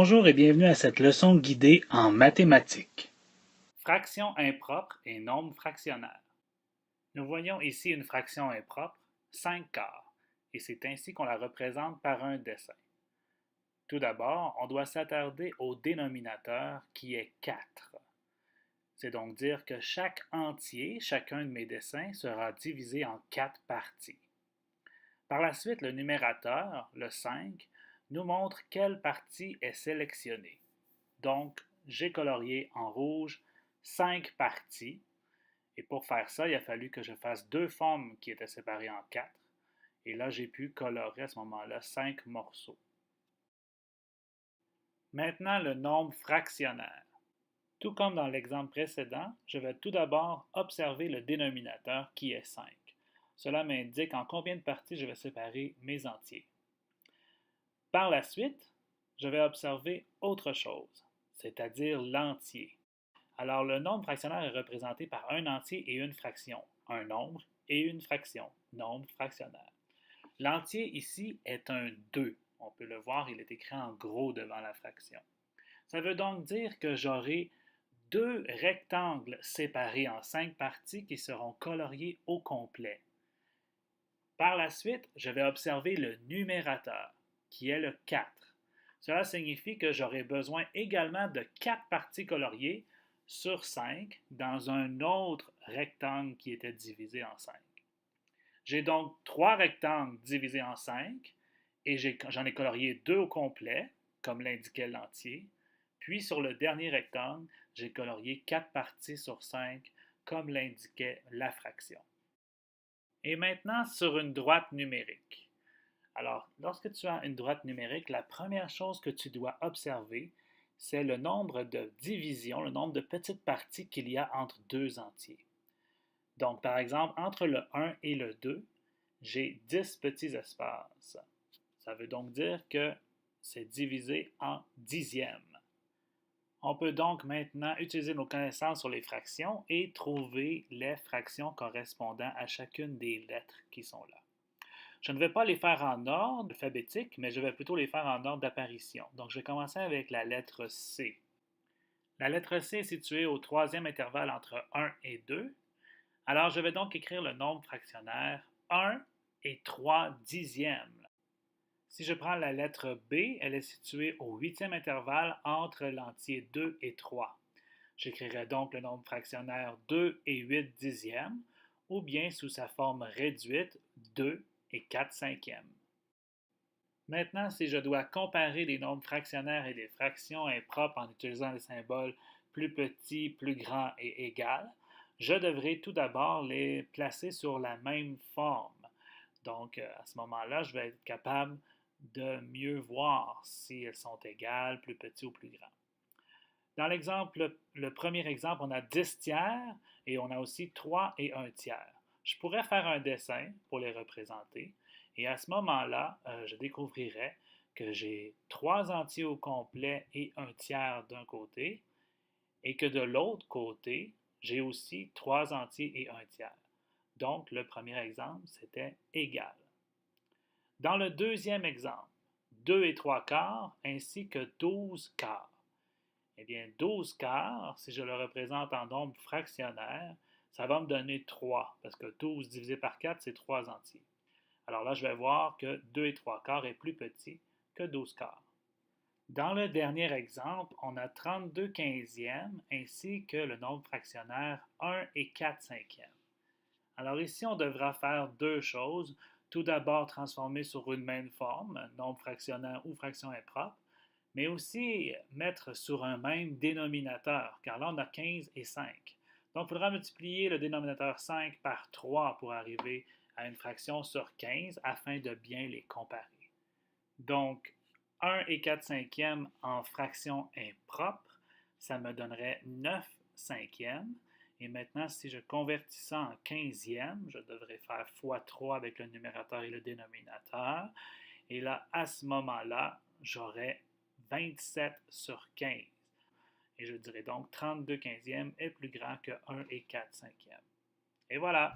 Bonjour et bienvenue à cette leçon guidée en mathématiques. Fraction impropre et nombre fractionnaire. Nous voyons ici une fraction impropre, 5 quarts, et c'est ainsi qu'on la représente par un dessin. Tout d'abord, on doit s'attarder au dénominateur qui est 4. C'est donc dire que chaque entier, chacun de mes dessins, sera divisé en 4 parties. Par la suite, le numérateur, le 5, nous montre quelle partie est sélectionnée. Donc, j'ai colorié en rouge 5 parties. Et pour faire ça, il a fallu que je fasse deux formes qui étaient séparées en 4. Et là, j'ai pu colorer à ce moment-là 5 morceaux. Maintenant, le nombre fractionnaire. Tout comme dans l'exemple précédent, je vais tout d'abord observer le dénominateur qui est 5. Cela m'indique en combien de parties je vais séparer mes entiers. Par la suite, je vais observer autre chose, c'est-à-dire l'entier. Alors, le nombre fractionnaire est représenté par un entier et une fraction. Un nombre et une fraction. Nombre fractionnaire. L'entier ici est un 2. On peut le voir, il est écrit en gros devant la fraction. Ça veut donc dire que j'aurai deux rectangles séparés en 5 parties qui seront coloriés au complet. Par la suite, je vais observer le numérateur, qui est le 4. Cela signifie que j'aurai besoin également de 4 parties coloriées sur 5 dans un autre rectangle qui était divisé en 5. J'ai donc 3 rectangles divisés en 5 et j'en ai colorié 2 au complet, comme l'indiquait l'entier. Puis sur le dernier rectangle, j'ai colorié 4 parties sur 5, comme l'indiquait la fraction. Et maintenant, sur une droite numérique. Alors, lorsque tu as une droite numérique, la première chose que tu dois observer, c'est le nombre de divisions, le nombre de petites parties qu'il y a entre deux entiers. Donc, par exemple, entre le 1 et le 2, j'ai 10 petits espaces. Ça veut donc dire que c'est divisé en dixièmes. On peut donc maintenant utiliser nos connaissances sur les fractions et trouver les fractions correspondant à chacune des lettres qui sont là. Je ne vais pas les faire en ordre alphabétique, mais je vais plutôt les faire en ordre d'apparition. Donc, je vais commencer avec la lettre C. La lettre C est située au troisième intervalle entre 1 et 2. Alors, je vais donc écrire le nombre fractionnaire 1 et 3 dixièmes. Si je prends la lettre B, elle est située au huitième intervalle entre l'entier 2 et 3. J'écrirai donc le nombre fractionnaire 2 et 8 dixièmes, ou bien sous sa forme réduite 2 et 4 cinquièmes. Maintenant, si je dois comparer les nombres fractionnaires et les fractions impropres en utilisant les symboles plus petit, plus grand et égal, je devrais tout d'abord les placer sur la même forme. Donc, à ce moment-là, je vais être capable de mieux voir si elles sont égales, plus petits ou plus grands. Dans l'exemple, le premier exemple, on a 10 tiers et on a aussi 3 et 1 tiers. Je pourrais faire un dessin pour les représenter et à ce moment-là, je découvrirais que j'ai 3 entiers au complet et 1 tiers d'un côté et que de l'autre côté, j'ai aussi 3 entiers et 1 tiers. Donc, le premier exemple, c'était égal. Dans le deuxième exemple, 2 et 3 quarts ainsi que 12 quarts. Eh bien, 12 quarts, si je le représente en nombre fractionnaire, ça va me donner 3, parce que 12 divisé par 4, c'est 3 entiers. Alors là, je vais voir que 2 et 3 quarts est plus petit que 12 quarts. Dans le dernier exemple, on a 32 quinzièmes ainsi que le nombre fractionnaire 1 et 4 cinquièmes. Alors ici, on devra faire deux choses. Tout d'abord, transformer sur une même forme, nombre fractionnaire ou fraction impropre, mais aussi mettre sur un même dénominateur, car là, on a 15 et 5. Donc, il faudra multiplier le dénominateur 5 par 3 pour arriver à une fraction sur 15 afin de bien les comparer. Donc, 1 et 4 cinquièmes en fraction impropre, ça me donnerait 9 cinquièmes. Et maintenant, si je convertis ça en quinzième, je devrais faire x3 avec le numérateur et le dénominateur. Et là, à ce moment-là, j'aurais 27 sur 15. Et je dirais donc 32 quinzièmes est plus grand que 1 et 4 cinquièmes. Et voilà!